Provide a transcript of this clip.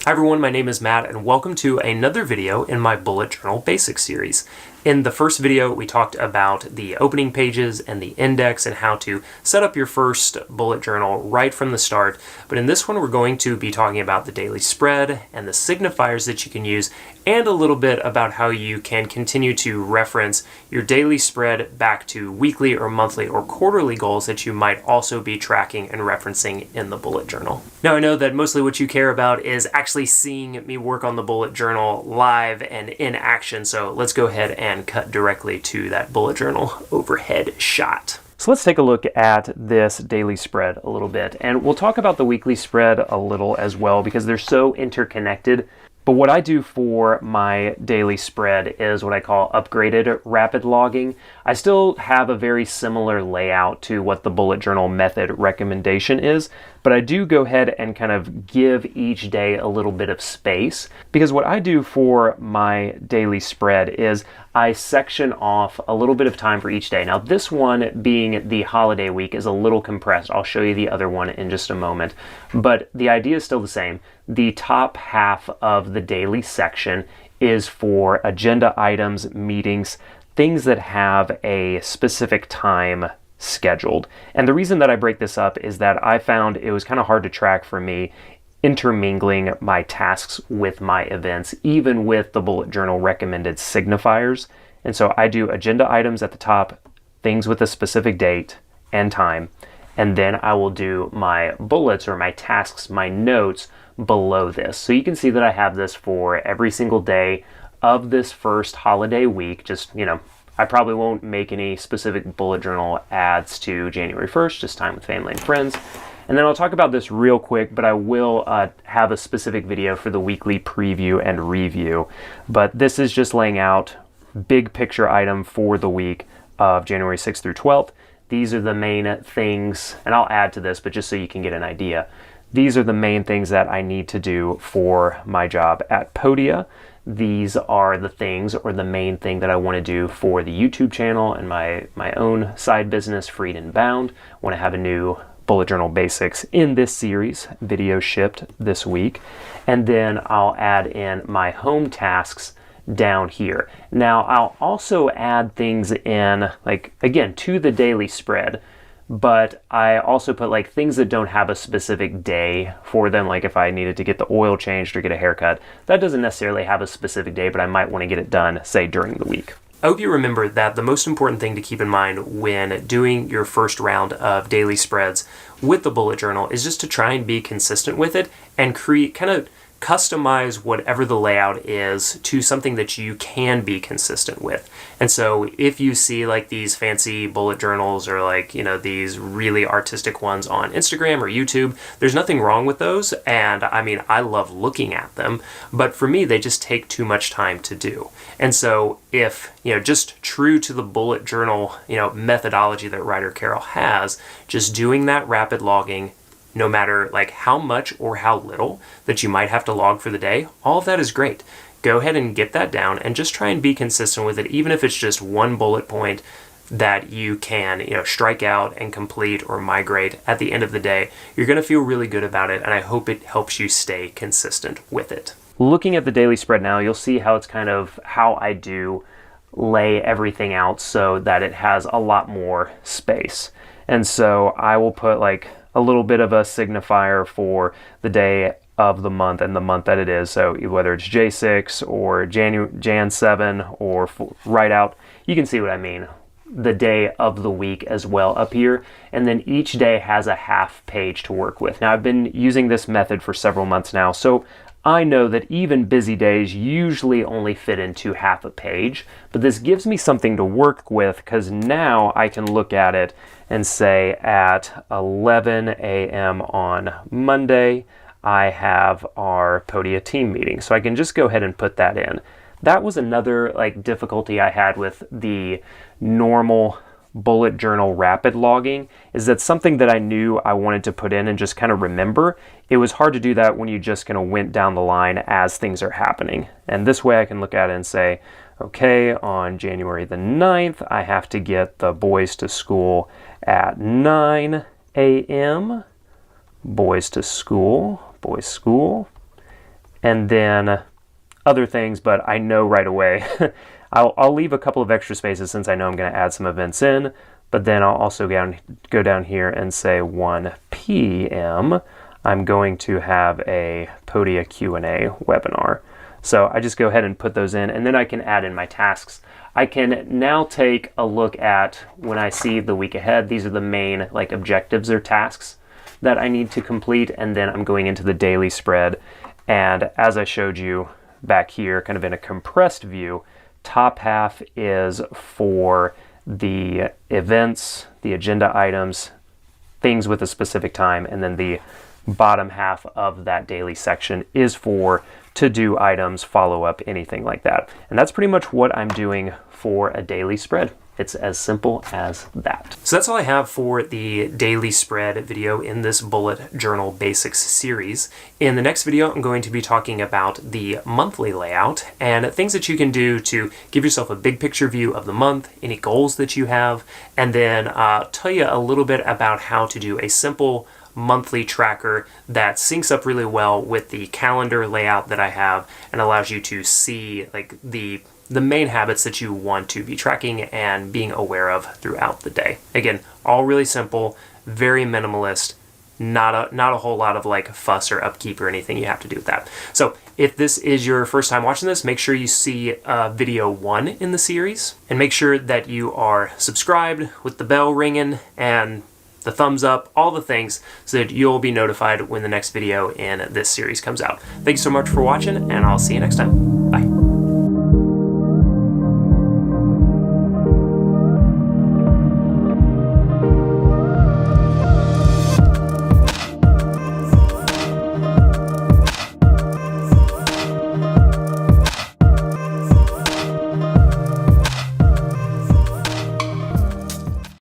Hi everyone, my name is Matt and welcome to another video in my bullet journal basics series. In the first video, we talked about the opening pages and the index and how to set up your first bullet journal right from the start. But in this one, we're going to be talking about the daily spread and the signifiers that you can use, and a little bit about how you can continue to reference your daily spread back to weekly or monthly or quarterly goals that you might also be tracking and referencing in the bullet journal. Now, I know that mostly what you care about is actually seeing me work on the bullet journal live and in action, so let's go ahead and cut directly to that bullet journal overhead shot. So let's take a look at this daily spread a little bit, and we'll talk about the weekly spread a little as well because they're so interconnected. But what I do for my daily spread is what I call upgraded rapid logging. I still have a very similar layout to what the bullet journal method recommendation is, but I do go ahead and kind of give each day a little bit of space, because what I do for my daily spread is I section off a little bit of time for each day. Now, this one being the holiday week is a little compressed. I'll show you the other one in just a moment, but the idea is still the same. The top half of the daily section is for agenda items, meetings, things that have a specific time scheduled. And the reason that I break this up is that I found it was kind of hard to track for me intermingling my tasks with my events, even with the bullet journal recommended signifiers. And so I do agenda items at the top, things with a specific date and time, and then I will do my bullets or my tasks, my notes below this. So you can see that I have this for every single day of this first holiday week. Just, I probably won't make any specific bullet journal ads to January 1st, just time with family and friends. And then I'll talk about this real quick, but I will have a specific video for the weekly preview and review. But this is just laying out big picture item for the week of January 6th through 12th. These are the main things, and I'll add to this, but just so you can get an idea. These are the main things that I need to do for my job at Podia. These are the things, or the main thing that I want to do for the YouTube channel and my own side business, Freed and Bound. I want to have a new bullet journal basics in this series, video shipped this week. And then I'll add in my home tasks down here. Now, I'll also add things in, like, again, to the daily spread, but I also put like things that don't have a specific day for them. Like if I needed to get the oil changed or get a haircut, that doesn't necessarily have a specific day, but I might want to get it done, say, during the week. I hope you remember that the most important thing to keep in mind when doing your first round of daily spreads with the bullet journal is just to try and be consistent with it and customize whatever the layout is to something that you can be consistent with. And so if you see like these fancy bullet journals or like, these really artistic ones on Instagram or YouTube, there's nothing wrong with those. And I mean, I love looking at them, but for me, they just take too much time to do. And so if, just true to the bullet journal, methodology that Ryder Carroll has, just doing that rapid logging, no matter like how much or how little that you might have to log for the day, all of that is great. Go ahead and get that down and just try and be consistent with it, even if it's just one bullet point that you can, strike out and complete or migrate at the end of the day. You're going to feel really good about it, and I hope it helps you stay consistent with it. Looking at the daily spread now, you'll see how it's kind of how I do lay everything out so that it has a lot more space. And so I will put like a little bit of a signifier for the day of the month and the month that it is. So whether it's J6 or Jan 7 or right out, you can see what I mean. The day of the week as well up here. And then each day has a half page to work with. Now, I've been using this method for several months now, so I know that even busy days usually only fit into half a page, but this gives me something to work with because now I can look at it and say at 11 a.m. on Monday, I have our Podia team meeting. So I can just go ahead and put that in. That was another difficulty I had with the normal bullet journal rapid logging, is that something that I knew I wanted to put in and just kind of remember. It was hard to do that when you just kind of went down the line as things are happening. And this way I can look at it and say, okay, on January the 9th, I have to get the boys to school at 9 a.m. Boys to school, boys school. and then other things, but I know right away. I'll leave a couple of extra spaces since I know I'm going to add some events in, but then I'll also go down here and say 1 p.m. I'm going to have a Podia Q&A webinar. So I just go ahead and put those in, and then I can add in my tasks. I can now take a look at when I see the week ahead. These are the main like objectives or tasks that I need to complete, and then I'm going into the daily spread. And as I showed you back here, kind of in a compressed view, top half is for the events, the agenda items, things with a specific time, and then the bottom half of that daily section is for to-do items, follow-up, anything like that. And that's pretty much what I'm doing for a daily spread. It's as simple as that. So that's all I have for the daily spread video in this bullet journal basics series. In the next video, I'm going to be talking about the monthly layout and things that you can do to give yourself a big picture view of the month, any goals that you have, and then tell you a little bit about how to do a simple monthly tracker that syncs up really well with the calendar layout that I have and allows you to see like the main habits that you want to be tracking and being aware of throughout the day. Again, all really simple, very minimalist, not a whole lot of like fuss or upkeep or anything you have to do with that. So if this is your first time watching this, make sure you see video 1 in the series, and make sure that you are subscribed with the bell ringing and the thumbs up, all the things, so that you'll be notified when the next video in this series comes out. Thank you so much for watching, and I'll see you next time. Bye.